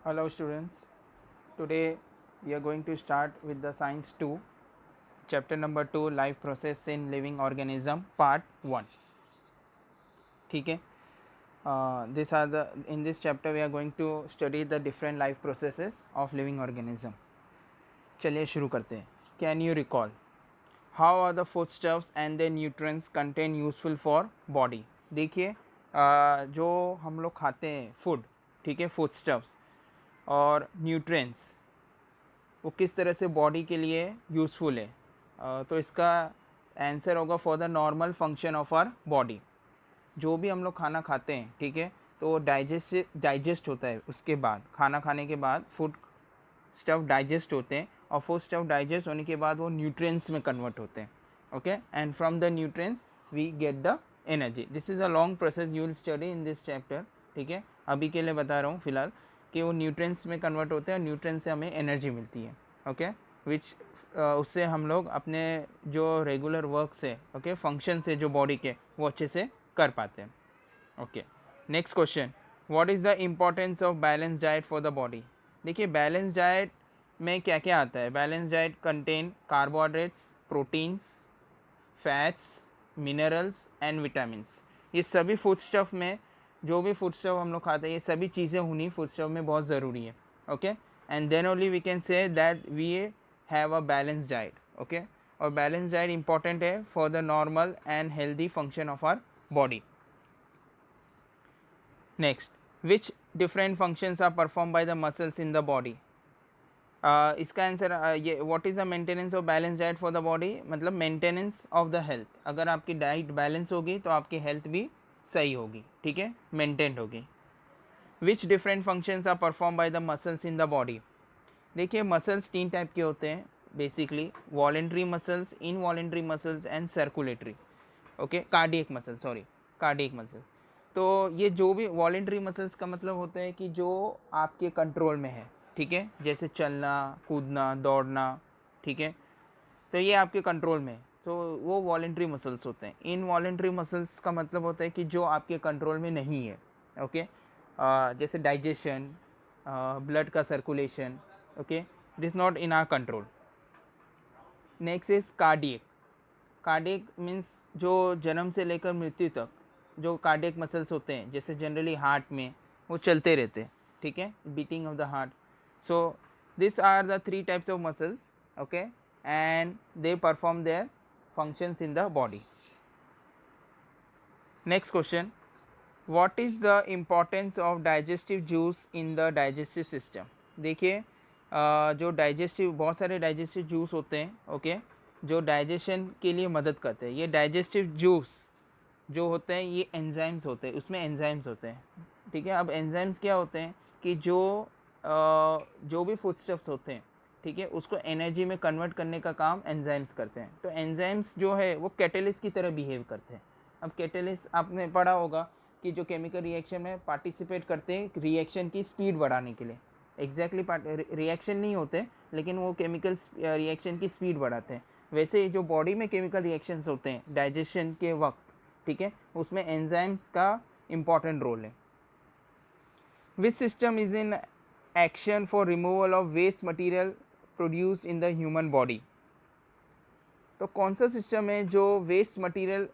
Hello students, today we are going to start with the science 2, chapter number 2, life process in living organism, part 1. ठीक है, these are the in this chapter we are going to study the different life processes of living organism. चलिए शुरू करते हैं. Can you recall how are the foodstuffs and their nutrients contain useful for body? देखिए, जो हम लोग खाते हैं फूड, ठीक है, foodstuffs और न्यूट्रिएंट्स वो किस तरह से बॉडी के लिए यूज़फुल है. तो इसका आंसर होगा for the normal function of our body. जो भी हम लोग खाना खाते हैं, ठीक है, तो वो डाइजेस्ट होता है. उसके बाद खाना खाने के बाद फूड स्टफ डाइजेस्ट होते हैं और फूड स्टफ डाइजेस्ट होने के बाद वो न्यूट्रिएंट्स में कन्वर्ट होते हैं. Okay, and from the nutrients we get the energy. This is a long process you will study in this chapter. ठीक है, अभी के लिए बता रहा हूँ फिलहाल कि वो न्यूट्रिएंट्स में कन्वर्ट होते हैं और न्यूट्रिएंट्स से हमें एनर्जी मिलती है. ओके, विच उससे हम लोग अपने जो रेगुलर वर्क से, ओके, फंक्शन से जो बॉडी के वो अच्छे से कर पाते हैं. Okay, next question, what is the importance of balance diet for the body? देखिए, बैलेंस डाइट में क्या क्या आता है. Balance diet contain carbohydrates, proteins, fats, minerals and vitamins. ये सभी फूड स्टफ में, जो भी फूड स्टफ हम लोग खाते हैं, ये सभी चीज़ें होनी फूड स्टफ में बहुत ज़रूरी है. Okay, and then only we can say that we have a balance diet. Okay, और बैलेंस डाइट इंपॉर्टेंट है for the normal and healthy function of our body. Next, which different functions are perform by the muscles in the body? इसका answer ये, what is the maintenance of balance diet for the body, मतलब maintenance of the health. अगर आपकी diet balance होगी तो आपकी health भी सही होगी, ठीक है, मेंटेन होगी. Which different functions are perform by the muscles in the body? देखिए, मसल्स 3 टाइप के होते हैं basically: voluntary muscles, involuntary muscles and circulatory. Okay, cardiac muscle, sorry, cardiac muscles. तो ये जो भी वॉलेंट्री मसल्स का मतलब होता है कि जो आपके कंट्रोल में है, ठीक है, जैसे चलना, कूदना, दौड़ना, ठीक है, तो ये आपके कंट्रोल में है, तो वो वॉलेंट्री मसल्स होते हैं. इनवॉलेंट्री मसल्स का मतलब होता है कि जो आपके कंट्रोल में नहीं है. ओके, जैसे डाइजेशन, ब्लड का circulation. Okay, it is not in our control. Next is cardiac. Cardiac means जो जन्म से लेकर मृत्यु तक जो कार्डियक मसल्स होते हैं, जैसे जनरली हार्ट में वो चलते रहते हैं, ठीक है, beating of the heart. So this are the 3 types of muscles. Okay, and they perform their functions in the body. Next question, what is the importance of digestive juice in the digestive system? देखिए, जो digestive, बहुत सारे digestive juice होते हैं, okay, जो digestion के लिए मदद करते हैं. ये डाइजेस्टिव जूस जो होते हैं ये एंजाइम्स होते हैं, उसमें एंजाइम्स होते हैं, ठीक है. अब एंजाइम्स क्या होते हैं कि जो भी फूडस्टफ्स होते हैं, ठीक है, उसको एनर्जी में कन्वर्ट करने का काम एंजाइम्स करते हैं. तो एंजाइम्स जो है वो कैटलिस्ट की तरह बिहेव करते हैं. अब कैटलिस्ट आपने पढ़ा होगा कि जो केमिकल रिएक्शन में पार्टिसिपेट करते हैं रिएक्शन की स्पीड बढ़ाने के लिए. एग्जैक्टली रिएक्शन नहीं होते, लेकिन वो केमिकल रिएक्शन की स्पीड बढ़ाते हैं. वैसे जो बॉडी में केमिकल रिएक्शंस होते हैं डाइजेशन के वक्त, ठीक है, उसमें एंजाइम्स का इम्पॉर्टेंट रोल है. Which system is in action for removal of waste material produced in the human body? तो कौन सा सिस्टम है जो waste material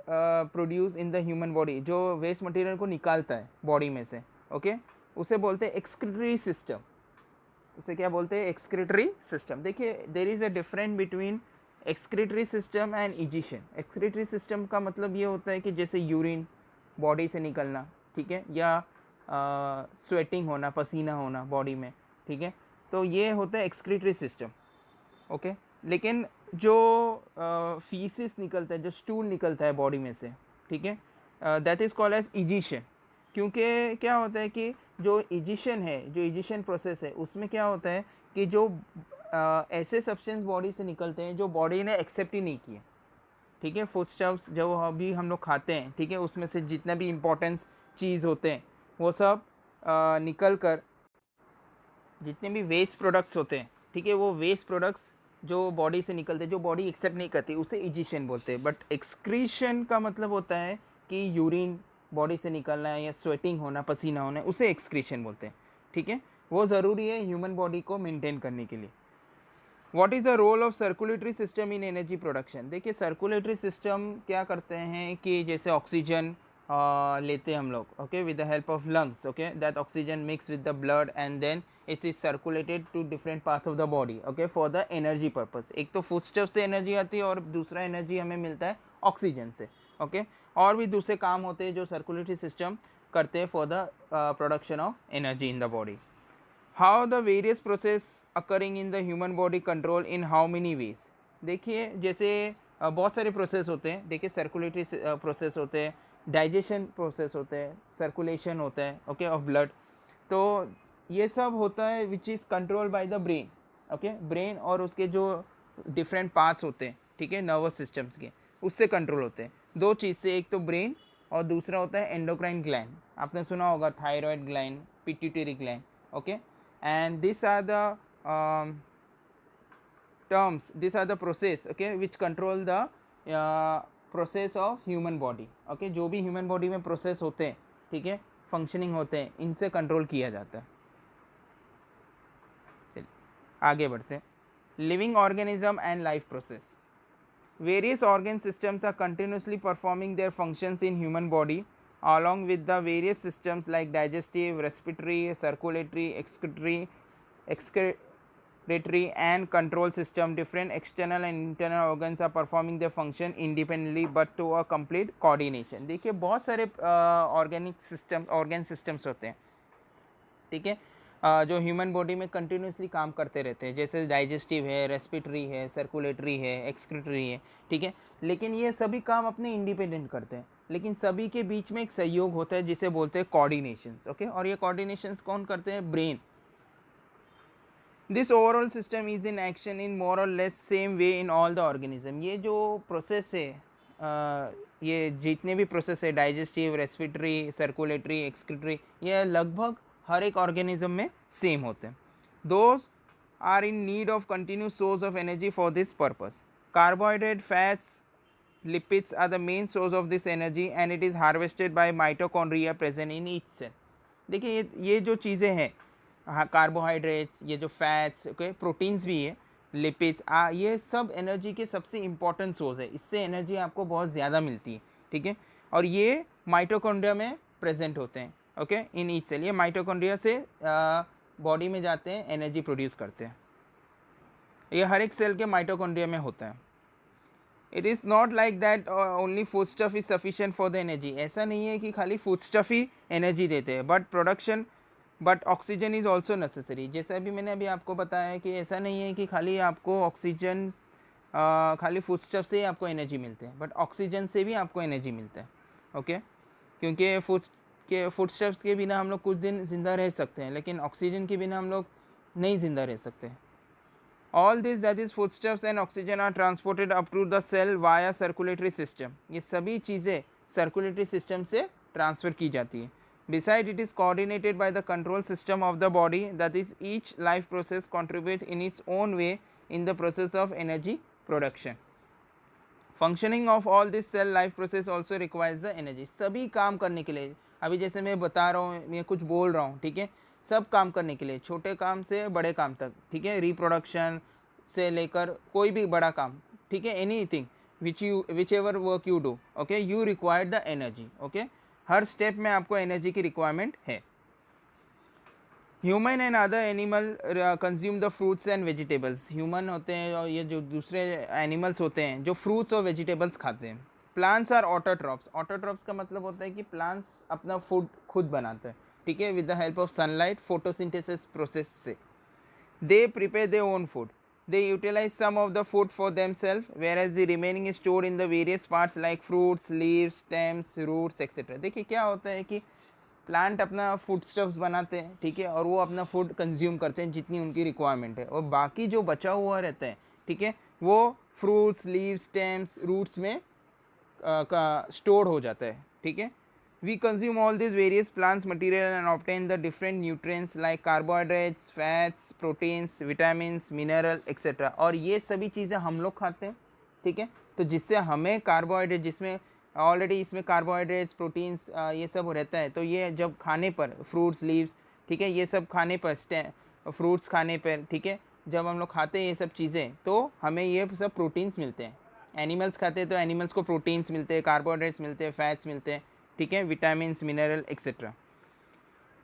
produce in the human body, जो वेस्ट मटेरियल को निकालता है बॉडी में से? ओके, उसे बोलते हैं एक्सक्रीटरी सिस्टम. उसे क्या बोलते हैं? Excretory system. देखिए, there is a difference between excretory system and egestion. Excretory system का मतलब ये होता है कि जैसे यूरिन बॉडी से निकलना, ठीक है, या स्वेटिंग होना, पसीना होना बॉडी में, ठीक है, तो ये होता है एक्सक्रीटरी सिस्टम. ओके, लेकिन जो फीसिस निकलता है, जो स्टूल निकलता है बॉडी में से, ठीक है, दैट इज़ कॉल्ड एज इजिशन. क्योंकि क्या होता है कि जो इजिशन है, जो इजिशन प्रोसेस है, उसमें क्या होता है कि जो ऐसे सब्सटेंस बॉडी से निकलते हैं जो बॉडी ने एक्सेप्ट ही नहीं किए, ठीक है, फूडस्टफ्स जो अभी हम लोग खाते हैं, ठीक है, उसमें से जितना भी इम्पोर्टेंस चीज़ होते हैं वो सब निकल कर जितने भी वेस्ट प्रोडक्ट्स होते हैं, ठीक है, वो वेस्ट प्रोडक्ट्स जो बॉडी से निकलते हैं, जो बॉडी एक्सेप्ट नहीं करती, उसे इजिशन बोलते हैं. बट एक्सक्रीशन का मतलब होता है कि यूरिन बॉडी से निकलना है या स्वेटिंग होना, पसीना होना, उसे एक्सक्रीशन बोलते हैं, ठीक है. वो ज़रूरी है ह्यूमन बॉडी को मेंटेन करने के लिए। What is the role of circulatory system in energy production? देखिए सर्कुलेटरी सिस्टम क्या करते हैं कि जैसे ऑक्सीजन लेते हैं हम लोग, okay, with the help of lungs, okay, that oxygen mix with the blood and then it is circulated to different parts of the body, okay, for the energy purpose. एक तो फूडस्टफ से एनर्जी आती है और दूसरा एनर्जी हमें मिलता है ऑक्सीजन से, ओके। और भी दूसरे काम होते हैं जो सर्कुलेटरी सिस्टम करते हैं for the production of energy in the body. How the various process occurring in the human body control in how many ways? देखिए जैसे बहुत सारे प्रोसेस होते हैं। देखिए सर्कुलेटरी प्रोसेस होते हैं, डाइजेशन प्रोसेस होते हैं, सर्कुलेशन होता है, ओके, ऑफ ब्लड। तो ये सब होता है which is control by the brain, okay. Brain और उसके जो डिफरेंट पार्ट्स होते हैं, ठीक है, नर्वस सिस्टम्स के, उससे कंट्रोल होते हैं। दो चीज़ से, एक तो ब्रेन और दूसरा होता है एंडोक्राइन ग्लैंड। आपने सुना होगा thyroid gland, pituitary gland, okay. and these are the terms, these are the process, okay, which control the process of human body, okay। जो भी human body में process होते हैं, ठीक है, functioning होते हैं, इनसे control किया जाता है। चलिए आगे बढ़ते हैं। living organism and life process, various organ systems are continuously performing their functions in human body along with the various systems like digestive, respiratory, circulatory, excretory and control system. Different external and internal organs are performing their function independently but to a complete coordination। देखिए बहुत सारे organic system, organ systems होते हैं, ठीक है, जो human body में continuously काम करते रहते हैं, जैसे डाइजेस्टिव है, रेस्पिरेटरी है, सर्कुलेटरी है, एक्सक्रीटरी है, ठीक है। लेकिन ये सभी काम अपने इंडिपेंडेंट करते हैं, लेकिन सभी के बीच में एक सहयोग होता है जिसे बोलते हैं कोऑर्डिनेशंस, ओके। और ये कोऑर्डिनेशंस कौन करते हैं? Brain. This overall system is in action in more और less same way in all the organism. ये जो प्रोसेस है, ये जितने भी प्रोसेस है, डाइजेस्टिव, रेस्पिरेटरी, सर्कुलेटरी, एक्सक्रीटरी, ये लगभग हर एक ऑर्गेनिज्म में सेम होते हैं। Those are in need of continuous source of energy for this purpose. Carbohydrate, fats, lipids are the main source of this energy and it is harvested by mitochondria present in each cell। देखिए ये जो चीज़ें हैं, हाँ, carbohydrates, ये जो fats, okay, proteins भी है, लिपिड्स, ये सब एनर्जी के सबसे इंपॉर्टेंट सोर्स है। इससे एनर्जी आपको बहुत ज़्यादा मिलती है, ठीक है। और ये माइटोकॉन्ड्रिया में प्रेजेंट होते हैं, ओके, इन ईच सेल। ये माइटोकॉन्ड्रिया से बॉडी में जाते हैं, एनर्जी प्रोड्यूस करते हैं। ये हर एक सेल के माइटोकॉन्ड्रिया में होता है। It is not like that only food stuff is sufficient for the energy. ऐसा नहीं है कि खाली फूड स्टफ ही एनर्जी देते हैं, but oxygen is also necessary. जैसा भी मैंने अभी आपको बताया कि ऐसा नहीं है कि खाली आपको ऑक्सीजन, खाली फूड स्टफ से ही आपको एनर्जी मिलते हैं, बट ऑक्सीजन से भी आपको एनर्जी मिलता है, ओके। क्योंकि फूड स्टफ्स के बिना हम लोग कुछ दिन ज़िंदा रह सकते हैं, लेकिन ऑक्सीजन के बिना हम लोग नहीं ज़िंदा रह सकते। All this, that is foodstuffs and oxygen, are transported up to the cell via circulatory system। ये सभी चीज़ें circulatory system से ट्रांसफ़र की जाती है। Beside it is coordinated by the control system of the body, that is each life process contributes in its own way in the process of energy production। Functioning of all this cell life process also requires the energy। सभी काम करने के लिए, अभी जैसे मैं बता रहा हूँ, मैं कुछ बोल रहा हूँ, ठीक है, सब काम करने के लिए, छोटे काम से बड़े काम तक, ठीक है, रिप्रोडक्शन से लेकर कोई भी बड़ा काम, ठीक है, anything which ever work you do, okay, you require the energy, okay. Her step में आपको एनर्जी की रिक्वायरमेंट है। Human and other animal consume the fruits and vegetables. Human होते हैं और ये जो दूसरे एनिमल्स होते हैं जो फ्रूट्स और वेजिटेबल्स खाते हैं। Plants are autotrophs. ऑटोट्रॉप्स का मतलब होता है कि प्लांट्स अपना फूड खुद बनाते हैं, ठीक है, with the help of sunlight, photosynthesis process से। They prepare their own food. They utilize some of the food for themselves, whereas the remaining is stored in the various parts like fruits, leaves, stems, roots, etc। देखिए क्या होता है कि plant अपना food stuffs बनाते हैं, ठीक है, और वो अपना फूड कंज्यूम करते हैं जितनी उनकी रिक्वायरमेंट है, और बाकी जो बचा हुआ रहता है, ठीक है, वो फ्रूट्स, लीव्स, स्टेम्स, रूट्स में स्टोर हो जाता है, ठीक है। We consume all these various plants material and obtain the different nutrients like carbohydrates, fats, proteins, vitamins, mineral, etc। और ये सभी चीज़ें हम लोग खाते हैं, ठीक है। तो जिससे हमें कार्बोहाइड्रेट, जिसमें ऑलरेडी इसमें कार्बोहाइड्रेट्स, प्रोटीन्स, ये सब रहता है, तो ये जब खाने पर फ्रूट्स, लीव्स, ठीक है, ये सब खाने पर, फ्रूट्स खाने पर, ठीक है, जब हम लोग खाते हैं ये सब चीज़ें तो हमें ये सब प्रोटीन्स मिलते हैं। एनिमल्स खाते हैं तो एनिमल्स को प्रोटीन्स मिलते हैं, कार्बोहाइड्रेट्स मिलते हैं, फैट्स मिलते हैं, ठीक है, vitamin, mineral etcetera.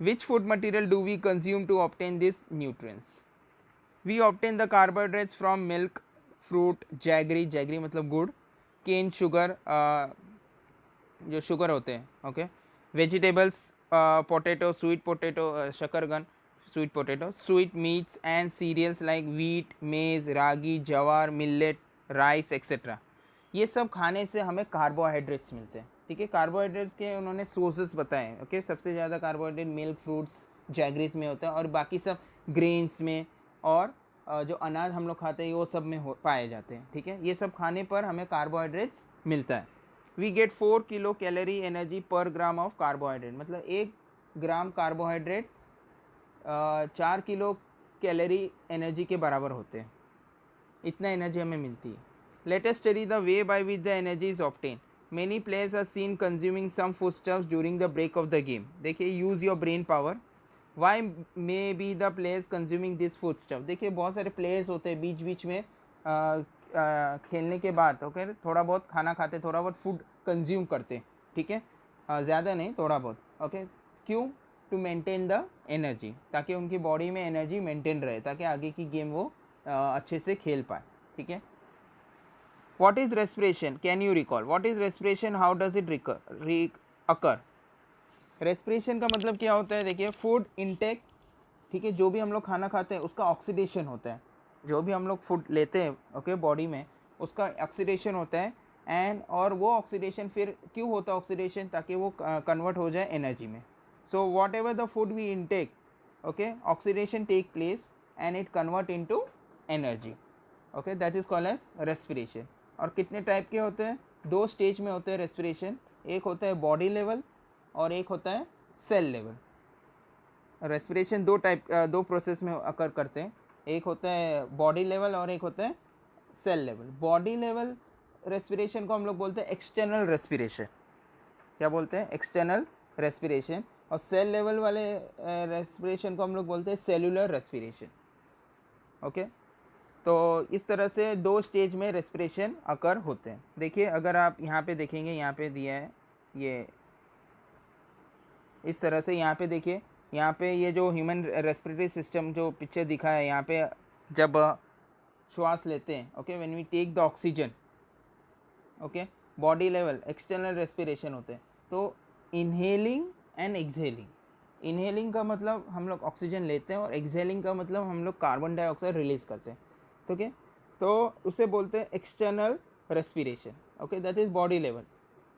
Which food material do we consume to obtain this nutrients? We obtain the carbohydrates from milk, fruit, jaggery, jaggery मतलब गुड़, केन शुगर, जो शुगर होते हैं, okay, vegetables, potato, sweet potato, शकरगन, sweet potato, sweet meats and cereals like wheat, maize, ragi, जवार, millet, rice etcetera. ये सब खाने से हमें कार्बोहाइड्रेट्स मिलते हैं, ठीक है। कार्बोहाइड्रेट्स के उन्होंने सोर्सेस बताए, ओके। सबसे ज़्यादा कार्बोहाइड्रेट मिल्क, फ्रूट्स, जैगरीज में होता है, और बाकी सब ग्रेन्स में और जो अनाज हम लोग खाते हैं वो सब में पाए जाते हैं, ठीक है। ये सब खाने पर हमें कार्बोहाइड्रेट्स मिलता है। We get 4 kilo calorie energy per gram of carbohydrate, मतलब 1 gram carbohydrate 4 kilo calorie energy के बराबर होते हैं, इतना एनर्जी हमें मिलती है। Let us study the way by which the energy is obtain. Many players are seen consuming some foodstuffs during the break of the game. देखिए, use your brain power. Why may be the players consuming this food stuff. देखिए, बहुत सारे players होते हैं बीच बीच में खेलने के बाद, ओके, थोड़ा बहुत खाना खाते, थोड़ा बहुत फूड कंज्यूम करते, ठीक है, ज़्यादा नहीं, थोड़ा बहुत, ओके। क्यों? टू मेंटेन द एनर्जी, ताकि उनकी बॉडी में एनर्जी मेंटेन रहे, ताकि आगे की गेम वो अच्छे से खेल पाए, ठीक है। What is respiration? Can you recall what is respiration? How does it occur? Respiration का मतलब क्या होता है? देखिए, फूड इनटेक, ठीक है, जो भी हम लोग खाना खाते हैं उसका ऑक्सीडेशन होता है, जो भी हम लोग फूड लेते हैं, ओके, बॉडी में, उसका ऑक्सीडेशन होता है। एंड और वो ऑक्सीडेशन फिर क्यों होता है ऑक्सीडेशन? ताकि वो कन्वर्ट हो जाए एनर्जी में। So whatever the food we intake, okay, oxidation take place and it convert into energy, okay, that is called as respiration. और कितने टाइप के होते हैं? 2 स्टेज में होते हैं रेस्पिरेशन। एक होता है बॉडी लेवल और एक होता है सेल लेवल। रेस्पिरेशन दो प्रोसेस में अकर करते हैं, एक होता है बॉडी लेवल और एक होता है cell level. Body level respiration को हम लोग बोलते हैं एक्सटर्नल रेस्पिरेशन। क्या बोलते हैं? External respiration. और सेल लेवल वाले रेस्पिरेशन को हम लोग बोलते हैं सेलुलर रेस्पिरेशन, ओके। तो इस तरह से 2 स्टेज में रेस्पिरेशन अकर होते हैं। देखिए, अगर आप यहाँ पे देखेंगे, यहाँ पे दिया है ये इस तरह से, यहाँ पे देखिए, यहाँ पे ये जो ह्यूमन रेस्पिरेटरी सिस्टम जो पिक्चर दिखा है, यहाँ पे जब श्वास लेते हैं, okay, when we take the oxygen, okay, body level external respiration होते हैं। तो इनहेलिंग एंड एक्सहेलिंग। इनहेलिंग का मतलब हम लोग ऑक्सीजन लेते हैं और एक्सहेलिंग का मतलब हम लोग कार्बन डाइऑक्साइड रिलीज करते हैं, ठीक है। तो उसे बोलते हैं external respiration, okay, that is body level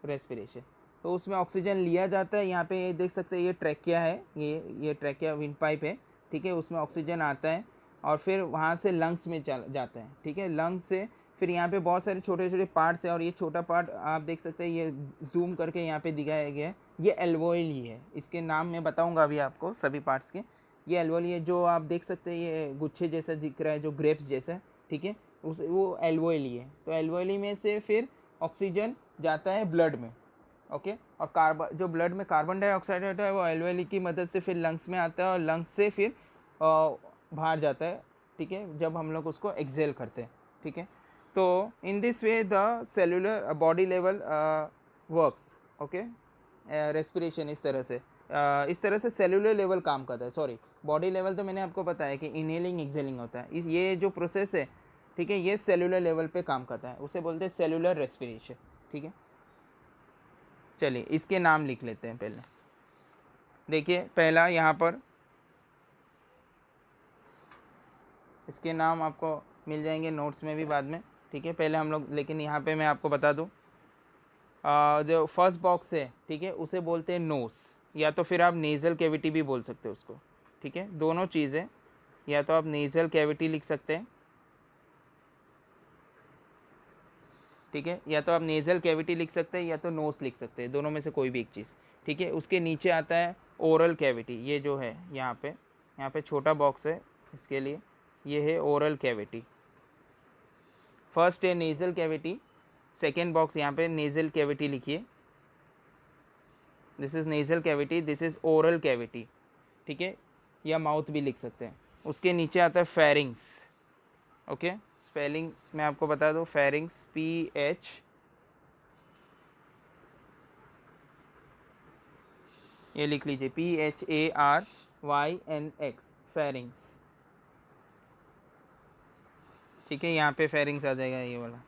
respiration. तो उसमें ऑक्सीजन लिया जाता है। यहाँ पे ये देख सकते हैं, ये ट्रैकिया है, ये ट्रैकिया विंड पाइप है, ठीक है, उसमें ऑक्सीजन आता है और फिर वहाँ से लंग्स में जाता है, ठीक है। लंग्स से फिर यहाँ पे बहुत सारे छोटे छोटे पार्ट्स है, और ये छोटा पार्ट आप देख सकते हैं, ये जूम करके यहाँ पे दिखाया गया है, ये एल्वोइली है। इसके नाम मैं बताऊँगा अभी आपको सभी पार्ट्स के। ये एल्वोइली है, जो आप देख सकते हैं ये गुच्छे जैसा दिख रहा है, जो ग्रेप्स जैसा, ठीक है, उस वो एल्वोइली है। तो एल्वोइली में से फिर ऑक्सीजन जाता है ब्लड में, ओके, और कार्बन, जो ब्लड में कार्बन डाइऑक्साइड होता है वो एल्वोइली की मदद से फिर लंग्स में आता है, और लंग्स से फिर बाहर जाता है, ठीक है, जब हम लोग उसको एक्सहेल करते हैं, ठीक है। तो in this way the cellular body level works, okay. Respiration इस तरह से सेलुलर लेवल काम करता है। सॉरी, बॉडी लेवल तो मैंने आपको बताया कि इनहेलिंग एक्सहेलिंग होता है। ये जो प्रोसेस है, ठीक है, ये सेलुलर लेवल पे काम करता है, उसे बोलते हैं सेलुलर रेस्पिरेशन, ठीक है। चलिए, इसके नाम लिख लेते हैं पहले। देखिए, पहला यहाँ पर इसके नाम आपको मिल जाएंगे नोट्स में भी बाद में, ठीक है। पहले हम लोग, लेकिन यहाँ पे मैं आपको बता दूँ, जो फर्स्ट बॉक्स है, ठीक है, उसे बोलते हैं नोस, या तो फिर आप नेज़ल कैविटी भी बोल सकते हो उसको, ठीक है। दोनों चीज़ें, या तो आप नेज़ल कैविटी लिख सकते हैं, ठीक है, या तो आप नेज़ल कैविटी लिख सकते हैं, या तो नोस लिख सकते हैं, दोनों में से कोई भी एक चीज़, ठीक है। उसके नीचे आता है ओरल कैविटी। ये जो है यहाँ पे छोटा बॉक्स है इसके लिए, ये है ओरल कैविटी। फर्स्ट है नेज़ल कैविटी, सेकेंड बॉक्स यहाँ पे नेज़ल कैविटी लिखिए, this is nasal cavity, this is oral cavity, ठीक है। या माउथ भी लिख सकते हैं। उसके नीचे आता है फेरिंग्स। ओके, स्पेलिंग मैं आपको बता दूँ, फेरिंग्स PH, ये लिख लीजिए PHARYNX, फेरिंग्स। ठीक है, यहाँ पे फेरिंग्स आ जाएगा ये वाला।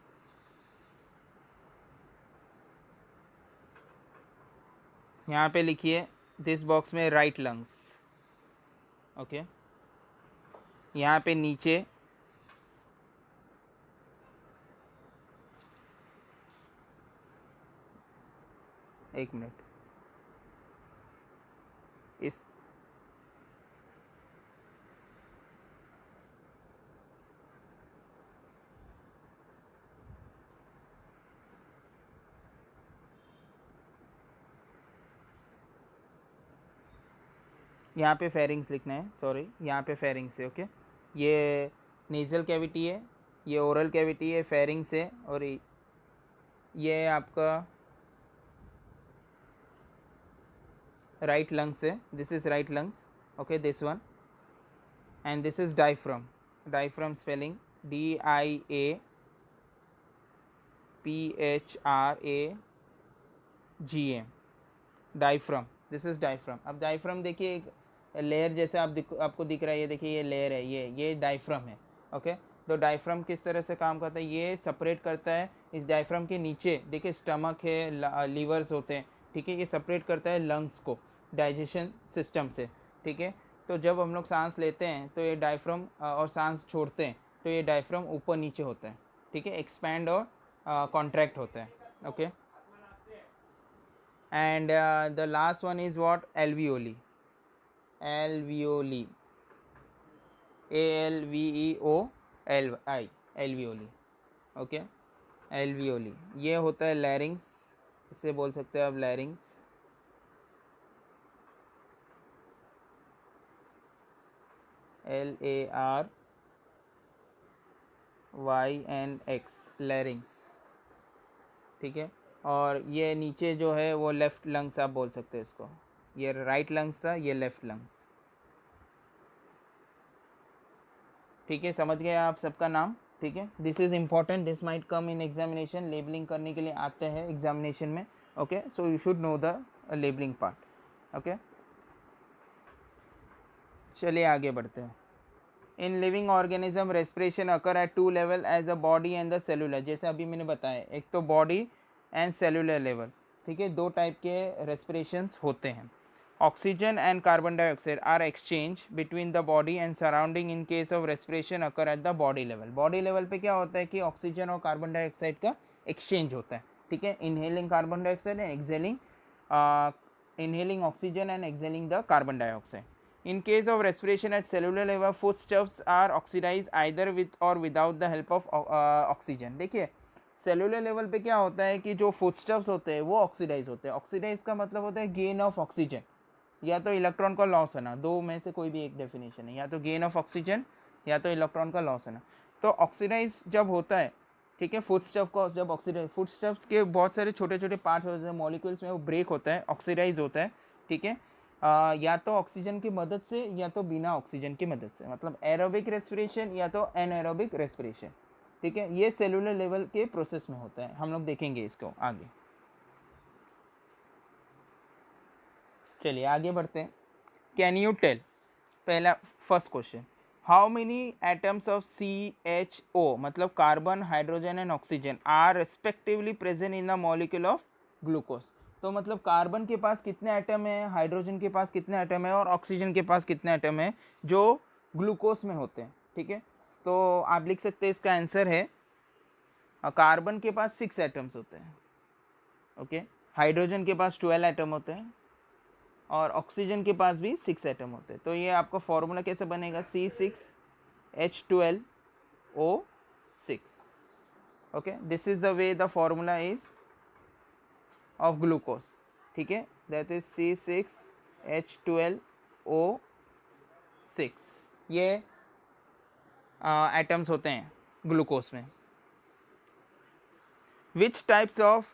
यहाँ पे लिखिए दिस बॉक्स में राइट लंग्स। ओके, यहाँ पे नीचे एक मिनट, इस यहाँ पे फेरिंग्स लिखना है, सॉरी, यहाँ पे फेरिंग्स है। ओके, ये नेज़ल कैविटी है, ये ओरल कैविटी है, फेरिंग्स है, और ये आपका राइट लंग्स है, this is right lungs. Okay, this one, and this is diaphragm. Diaphragm spelling DIAPHRAGM, diaphragm, this is diaphragm. अब डायफ्राम देखिए एक लेयर जैसे आपको दिख रहा है, ये देखिए ये लेयर है, ये डायफ्राम है। ओके, तो डायफ्राम किस तरह से काम करता है, ये सेपरेट करता है। इस डायफ्राम के नीचे देखिए स्टमक है, लीवर्स होते हैं। ठीक है, ये सेपरेट करता है लंग्स को डाइजेशन सिस्टम से। ठीक है, तो जब हम लोग सांस लेते हैं तो ये डायफ्राम, और सांस छोड़ते हैं तो ये डायफ्राम ऊपर नीचे होता है। ठीक है, एक्सपैंड और कॉन्ट्रैक्ट होता है। Okay, and the last one is what, alveoli, alveoli, ALVEOLI, alveoli। Okay, alveoli ये होता है लैरिंग्स, इसे बोल सकते हैं आप लैरिंग्स। LARYNX, लैरिंग्स। ठीक है, और ये नीचे जो है वो लेफ़्ट लंग्स आप बोल सकते हैं इसको। ये राइट लंग्स था, ये लेफ़्ट लंग्स। ठीक है, समझ गए आप सबका नाम। ठीक है, this is important, this might come in examination, labelling करने के लिए आते हैं एग्जामिनेशन में। Okay, so you should know the labelling part. Okay, चलिए आगे बढ़ते हैं। In living organism respiration occur at two level as a body and the cellular, जैसे अभी मैंने बताया, एक तो बॉडी एंड सेलुलर लेवल। ठीक है, दो टाइप के रेस्पिरेशंस होते हैं। Oxygen and carbon dioxide are exchange between the body and surrounding in case of respiration occur at the body level. Body level पे क्या होता है कि ऑक्सीजन और कार्बन डाइऑक्साइड का एक्सचेंज होता है। ठीक है, inhaling carbon dioxide and exhaling, inhaling oxygen and exhaling the carbon dioxide. In case of respiration at cellular level, foodstuffs are oxidized either with or without the help of oxygen. देखिए cellular level पे क्या होता है कि जो फूडस्टफ्स होते हैं वो ऑक्सीडाइज होते हैं। ऑक्सीडाइज का मतलब होता है गेन ऑफ ऑक्सीजन या तो इलेक्ट्रॉन का लॉस होना, दो में से कोई भी एक डेफिनेशन है, या तो गेन ऑफ ऑक्सीजन या तो इलेक्ट्रॉन का लॉस होना। तो ऑक्सीडाइज जब होता है, ठीक है, फूडस्टफ को जब ऑक्सीडाइज, फूडस्टफ्स के बहुत सारे छोटे छोटे पार्ट्स होते हैं मॉलिक्यूल्स में, वो ब्रेक होता है, ऑक्सीडाइज होता है। ठीक है, या तो ऑक्सीजन की मदद से या तो बिना ऑक्सीजन की मदद से, मतलब एरोबिक रेस्पिरेशन या तो एनएरोबिक रेस्पिरेशन। ठीक है, ये सेलुलर लेवल के प्रोसेस में होता है, हम लोग देखेंगे इसको आगे। चलिए आगे बढ़ते हैं। कैन यू टेल, पहला first question, how many atoms of CHO, मतलब carbon, hydrogen and oxygen, are respectively present in the molecule of glucose. तो मतलब कार्बन के पास कितने एटम है, हाइड्रोजन के पास कितने एटम है, और ऑक्सीजन के पास कितने एटम है जो ग्लूकोज में होते हैं। ठीक है, तो आप लिख सकते हैं इसका आंसर है, कार्बन के पास 6 एटम्स होते हैं। ओके, हाइड्रोजन के पास 12 एटम होते हैं, और ऑक्सीजन के पास भी 6 एटम होते हैं। तो ये आपका फॉर्मूला कैसे बनेगा, C6H12O6। Okay, this is the way the formula is of glucose. ठीक है, दैट इज C6H12O6। ये एटम्स होते हैं ग्लूकोज में। Which types of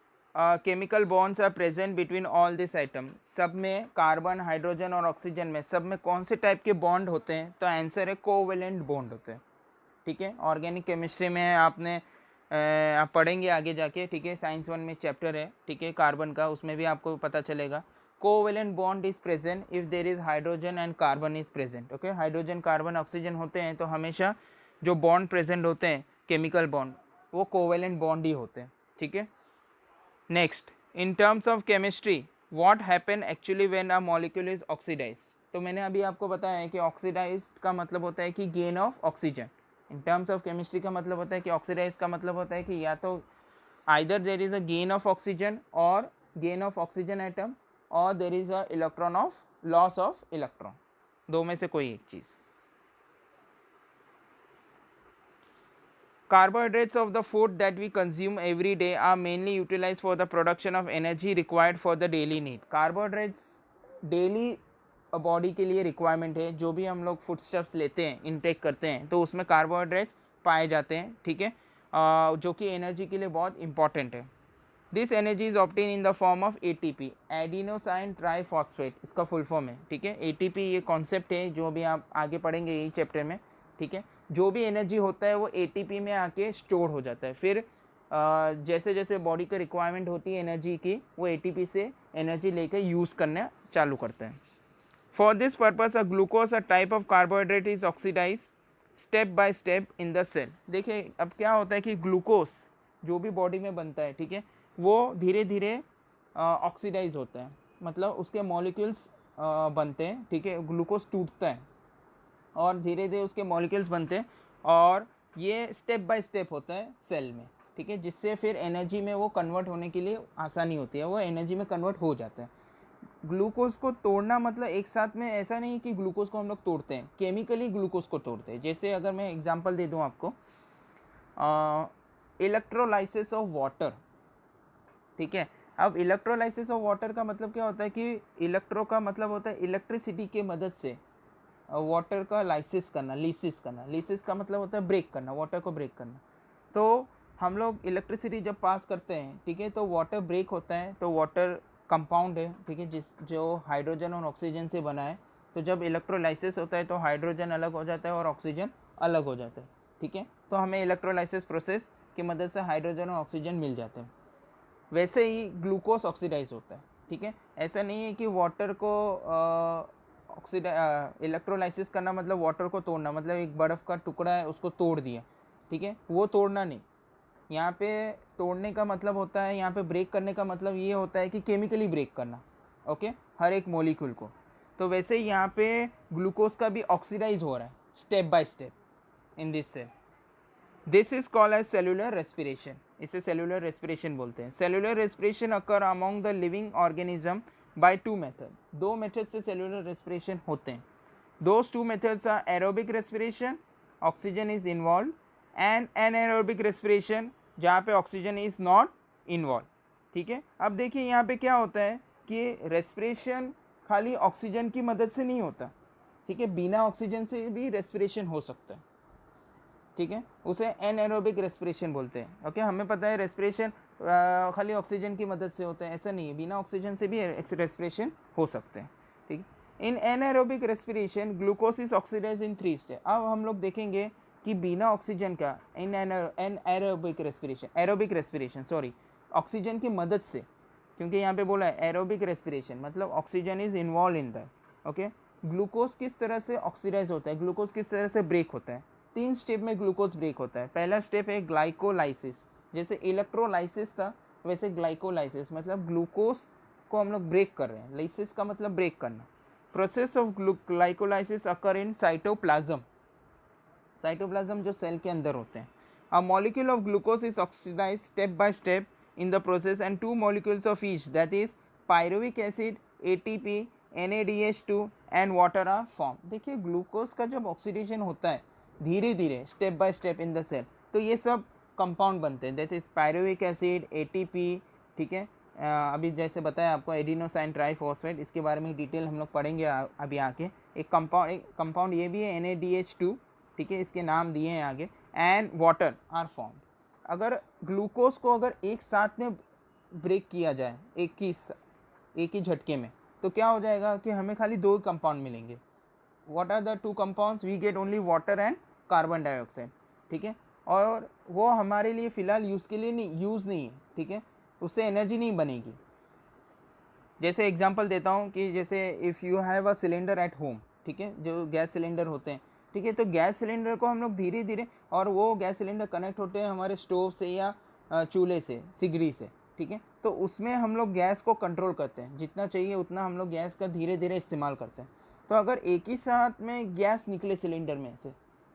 chemical bonds are present between all these atoms? सब में कार्बन, हाइड्रोजन और ऑक्सीजन में सब में कौन से टाइप के बॉन्ड होते हैं? तो आंसर है कोवेलेंट बॉन्ड होते हैं, ठीक है। ऑर्गेनिक केमिस्ट्री में आपने आप पढ़ेंगे आगे जाके, ठीक है। साइंस 1 में चैप्टर है, ठीक है, कार्बन का, उसमें भी आपको पता चलेगा। Covalent bond is present if there is hydrogen and carbon is present, okay. Hydrogen, carbon, oxygen होते हैं तो हमेशा जो बॉन्ड प्रेजेंट होते हैं, केमिकल बॉन्ड, वो कोवेलेंट बॉन्ड ही होते हैं, ठीक है। Next, in terms of chemistry what happen actually when a molecule is oxidise. तो मैंने अभी आपको बताया है कि ऑक्सीडाइज का मतलब होता है कि gain of oxygen. In terms of chemistry का मतलब होता है कि ऑक्सीडाइज का मतलब होता है कि या तो either there is a gain of oxygen और गेन ऑफ ऑक्सीजन एटम, और there is a electron of loss of electron, दो में से कोई एक चीज। Carbohydrates of the food that we consume every day are mainly utilized for the production of energy required for the daily need. Carbohydrates daily body के लिए requirement है, जो भी हम लोग फूड स्टफ्स लेते हैं, इनटेक करते हैं, तो उसमें कार्बोहाइड्रेट्स पाए जाते हैं, ठीक है, जो कि एनर्जी के लिए बहुत इंपॉर्टेंट है। This energy is obtain in the form of ATP, adenosine triphosphate, इसका फुल फॉर्म है, ठीक है। एटीपी ये कॉन्सेप्ट है जो भी आप आगे पढ़ेंगे यही चैप्टर में, ठीक है। जो भी एनर्जी होता है वो एटीपी में आके स्टोर हो जाता है, फिर जैसे जैसे बॉडी का रिक्वायरमेंट होती है एनर्जी की, वो एटीपी से एनर्जी लेकर यूज़ करना चालू करते हैं। For this purpose a glucose, a type of carbohydrate, is oxidise step by step in the cell. देखिए अब क्या होता है कि ग्लूकोज जो भी बॉडी में बनता है, ठीक है, वो धीरे धीरे ऑक्सीडाइज होता है, मतलब उसके मॉलिक्यूल्स बनते हैं, ठीक है। ग्लूकोज टूटता है और धीरे धीरे उसके मॉलिक्यूल्स बनते हैं, और ये स्टेप बाय स्टेप होता है सेल में, ठीक है, जिससे फिर एनर्जी में वो कन्वर्ट होने के लिए आसानी होती है, वो एनर्जी में कन्वर्ट हो जाता है। ग्लूकोज को तोड़ना मतलब एक साथ में ऐसा नहीं कि ग्लूकोज को हम लोग तोड़ते हैं, केमिकली ग्लूकोज को तोड़ते हैं। जैसे अगर मैं एग्जांपल दे दूं आपको, इलेक्ट्रोलाइसिस ऑफ वाटर, ठीक है। अब इलेक्ट्रोलाइसिस ऑफ वाटर का मतलब क्या होता है कि इलेक्ट्रो का मतलब होता है इलेक्ट्रिसिटी के मदद से वाटर का लाइसिस करना, लीसिस करना, लीसिस का मतलब होता है ब्रेक करना, वाटर को ब्रेक करना। तो हम लोग इलेक्ट्रिसिटी जब पास करते हैं, ठीक है, तो वाटर ब्रेक होता है, तो वाटर कंपाउंड है, ठीक है, जिस जो हाइड्रोजन और ऑक्सीजन से बना है। तो जब इलेक्ट्रोलाइसिस होता है तो हाइड्रोजन अलग हो जाता है और ऑक्सीजन अलग हो जाता है, ठीक है। तो हमें इलेक्ट्रोलाइसिस प्रोसेस की मदद से हाइड्रोजन और ऑक्सीजन मिल जाते हैं। वैसे ही ग्लूकोज ऑक्सीडाइज होता है, ठीक है। ऐसा नहीं है कि वाटर को इलेक्ट्रोलाइसिस करना मतलब वाटर को तोड़ना, मतलब एक बर्फ़ का टुकड़ा है उसको तोड़ दिया, ठीक है, वो तोड़ना नहीं। यहाँ पे तोड़ने का मतलब होता है, यहाँ पे ब्रेक करने का मतलब ये होता है कि केमिकली ब्रेक करना, ओके, हर एक मॉलिक्यूल को। तो वैसे ही यहाँ पे ग्लूकोज का भी ऑक्सीडाइज हो रहा है step by step in this cell. This is called as cellular respiration, इसे सेलुलर रेस्पिरेशन बोलते हैं। Cellular respiration occur among the living organism by two method, दो मेथड से सेलुलर रेस्पिरेशन होते हैं। Those two methods are aerobic respiration, oxygen is involve, and anaerobic respiration, जहाँ पे oxygen is not involve, ठीक है। अब देखिए यहाँ पे क्या होता है कि रेस्पिरेशन खाली ऑक्सीजन की मदद से नहीं होता, ठीक है, बिना ऑक्सीजन से भी रेस्पिरेशन हो सकता है, ठीक है, उसे एनएरोबिक रेस्पिरेशन बोलते हैं, ओके। हमें पता है रेस्पिरेशन खाली ऑक्सीजन की मदद से होता है, ऐसा नहीं है, बिना ऑक्सीजन से भी रेस्पिरेशन हो सकते हैं, ठीक है। In anaerobic respiration glucose is oxidise in 3 step. अब हम लोग देखेंगे कि बिना ऑक्सीजन का in anaerobic respiration, aerobic respiration sorry, oxygen की मदद से, क्योंकि यहाँ पे बोला है एरोबिक रेस्पिरेशन मतलब oxygen is involve in that, okay. Glucose किस तरह से ऑक्सीडाइज होता है, ग्लूकोज किस तरह से ब्रेक होता है? 3 स्टेप में ग्लूकोज ब्रेक होता है। पहला स्टेप है ग्लाइकोलाइसिस, जैसे इलेक्ट्रोलाइसिस था वैसे ग्लाइकोलाइसिस, मतलब ग्लूकोज को हम लोग ब्रेक कर रहे हैं, लाइसिस का मतलब ब्रेक करना। Process of glycolysis occur in cytoplasm, cytoplasm जो सेल के अंदर होते हैं। A molecule of glucose is oxidise step by step in the process and 2 molecules of each, that is pyruvic acid, ATP, NADH2 and water are form. देखिए glucose का जब oxidation होता है धीरे धीरे step by step in the cell, तो ये सब कंपाउंड बनते हैं, that is pyruvic acid, ATP, ठीक है। अभी जैसे बताया आपको एडिनोसाइन ट्राईफॉस्फेट, इसके बारे में डिटेल हम लोग पढ़ेंगे अभी आके। एक कंपाउंड ये भी है NADH2, ठीक है, इसके नाम दिए हैं आगे, एंड वाटर आर फॉर्म। अगर ग्लूकोज को अगर एक साथ में ब्रेक किया जाए एक ही झटके में, तो क्या हो जाएगा कि हमें खाली दो कंपाउंड मिलेंगे. What are the two compounds? We get only water and carbon dioxide. ठीक है, और वो हमारे लिए फ़िलहाल यूज़ के लिए यूज़ नहीं है. ठीक है, उससे एनर्जी नहीं बनेगी. जैसे एग्जांपल देता हूँ कि जैसे if you have a cylinder at home, ठीक है, जो गैस सिलेंडर होते हैं, ठीक है, तो गैस सिलेंडर को हम लोग धीरे धीरे, और वो गैस सिलेंडर कनेक्ट होते हैं हमारे स्टोव से या चूल्हे से, सिगड़ी से. ठीक है, तो उसमें हम लोग गैस को कंट्रोल करते हैं, जितना चाहिए उतना हम लोग गैस का धीरे धीरे इस्तेमाल करते हैं. तो अगर एक ही साथ में गैस निकले सिलेंडर में से,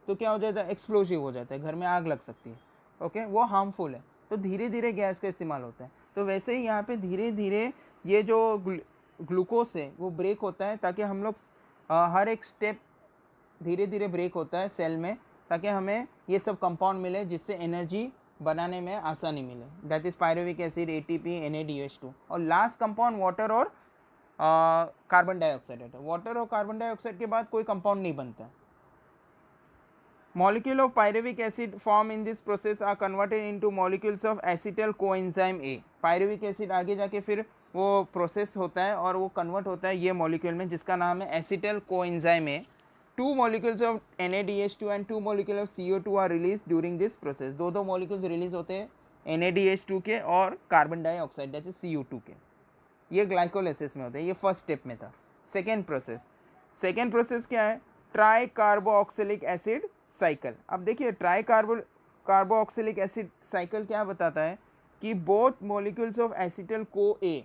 तो क्या हो जाता है? एक्सप्लोसिव हो जाता है, घर में आग लग सकती है. ओके, वो हार्मफुल है. तो धीरे धीरे गैस का इस्तेमाल होता है. तो वैसे ही यहाँ पे धीरे धीरे ये जो ग्लूकोज है वो ब्रेक होता है, ताकि हम लोग हर एक स्टेप धीरे धीरे ब्रेक होता है सेल में, ताकि हमें ये सब कंपाउंड मिले जिससे एनर्जी बनाने में आसानी मिले. That is pyruvic acid, ATP, NADH2. और लास्ट कंपाउंड वाटर और कार्बन डाइऑक्साइड है. वाटर और कार्बन डाइऑक्साइड के बाद कोई कंपाउंड नहीं बनता. Molecule of pyruvic acid formed in this process are converted into molecules of acetyl coenzyme A. pyruvic acid आगे जाके फिर वो प्रोसेस होता है और वो कन्वर्ट होता है ये मॉलिक्यूल में, जिसका नाम है acetyl coenzyme A. 2 molecules of NADH2 and 2 molecules of CO2 are released during this process. दो मॉलिक्यूल्स रिलीज होते हैं NADH2 के और कार्बन डाइऑक्साइड जैसे CO2 के. ये ग्लाइकोलाइसिस में होता है. ये फर्स्ट स्टेप में था. सेकेंड प्रोसेस क्या है? Tri carboxylic acid cycle. अब देखिए ट्राई कार्बोक्सिलिक एसिड साइकिल क्या बताता है कि बोथ मॉलिक्यूल्स ऑफ एसिटल को ए,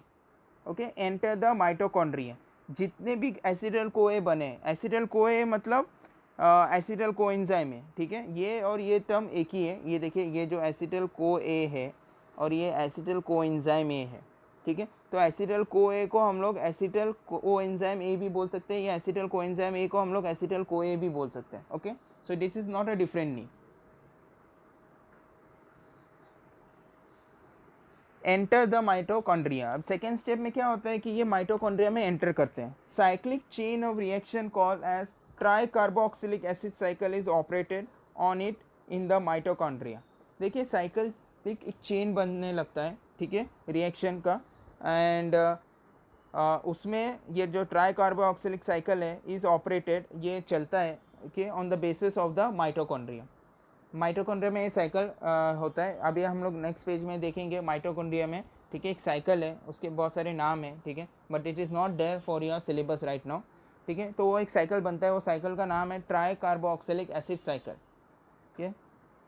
ओके, एंटर द माइटोकॉन्ड्रिया. जितने भी एसिटल को ए बने, एसिटल को ए मतलब एसिटल कोएंजाइम है. ठीक है, ये और ये टर्म एक ही है. ये देखिए, ये जो एसिटल को ए है और ये एसिटल कोएंजाइम ए है. ठीक है, तो एसिटल को ए को हम लोग एसिटल कोएंजाइम ए भी बोल सकते हैं, या एसिटल कोएंजाइम ए को हम लोग एसिटल को ए भी बोल सकते हैं. Okay, so this is not a different name. Enter the mitochondria. अब सेकेंड स्टेप में क्या होता है कि ये माइटोकॉन्ड्रिया में एंटर करते हैं. Cyclic chain of reaction called as tri carboxylic acid cycle is operated on it in the mitochondria. देखिए साइक्लिक एक चेन बनने लगता है, ठीक है, रिएक्शन का. एंड उसमें ये जो ट्राई कार्बोक्सिलिक साइकिल है इज ऑपरेटेड, ये चलता है कि on the basis of the mitochondria. Mitochondria में ये साइकिल होता है. अभी हम लोग नेक्स्ट पेज में देखेंगे माइटोकॉन्ड्रिया में. ठीक है, एक साइकिल है, उसके बहुत सारे नाम हैं. ठीक है, but it is not there for your syllabus right now. ठीक है, तो वो एक साइकिल बनता है, वो साइकिल का नाम है ट्राई कार्बोक्सिलिक एसिड साइकिल. ठीक है,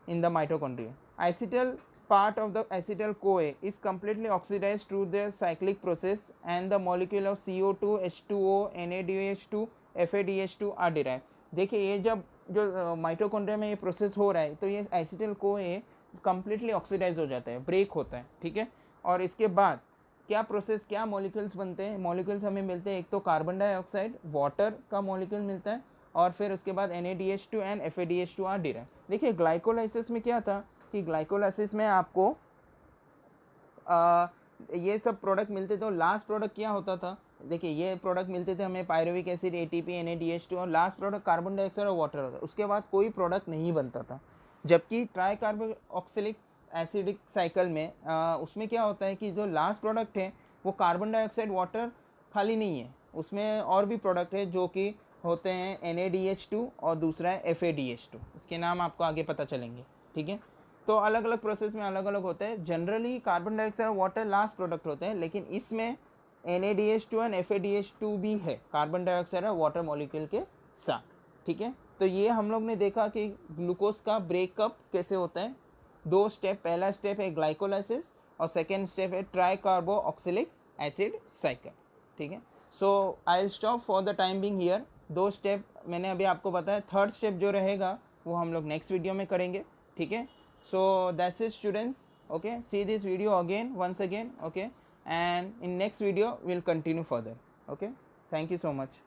in the mitochondria. Acetyl part of the acetyl CoA is completely oxidized through the cyclic process and the molecule of CO2, H2O, NADH2, FADH2 are derived. देखिए ये जब जो mitochondria में ये process हो रहा है तो ये एसिटिल CoA कम्प्लीटली ऑक्सीडाइज हो जाता है, ब्रेक होता है. ठीक है, और इसके बाद क्या प्रोसेस, क्या मॉलिक्यूल्स बनते हैं? मॉलिक्यूल्स हमें मिलते हैं, एक तो कार्बन डाइऑक्साइड, वाटर का मॉलिक्यूल मिलता है, और फिर उसके बाद NADH2 and FADH2 are derive. देखिए ग्लाइकोलाइसिस में क्या था कि ग्लाइकोलाइसिस में आपको ये सब प्रोडक्ट मिलते थे. तो लास्ट प्रोडक्ट क्या होता था? देखिए ये प्रोडक्ट मिलते थे हमें, पायरुविक एसिड, ATP, NADH2, और लास्ट प्रोडक्ट कार्बन डाइऑक्साइड और वाटर होता. उसके बाद कोई प्रोडक्ट नहीं बनता था. जबकि ट्राई कार्बोक्सिलिक एसिडिक साइकिल में उसमें क्या होता है कि जो लास्ट प्रोडक्ट है वो कार्बन डाइऑक्साइड, वाटर खाली नहीं है, उसमें और भी प्रोडक्ट है जो कि होते हैं NADH2 और दूसरा है FADH2. इसके नाम आपको आगे पता चलेंगे. ठीक है, तो अलग अलग प्रोसेस में अलग अलग होते हैं. जनरली कार्बन डाइऑक्साइड और वाटर लास्ट प्रोडक्ट होते हैं, लेकिन इसमें NADH2 एंड FADH2 भी है कार्बन डाइऑक्साइड और वाटर मॉलिक्यूल के साथ. ठीक है, तो ये हम लोग ने देखा कि ग्लूकोज का ब्रेकअप कैसे होता है. दो स्टेप, पहला स्टेप है ग्लाइकोलाइसिस और सेकेंड स्टेप है ट्राई कार्बोक्सिलिक एसिड साइकिल. ठीक है, so I will stop for the time being here. दो स्टेप मैंने अभी आपको बताया. थर्ड स्टेप जो रहेगा वो हम लोग नेक्स्ट वीडियो में करेंगे. ठीक है, so that's it students. Okay, see this video again, once again. Okay, and in next video we'll continue further. Okay, thank you so much.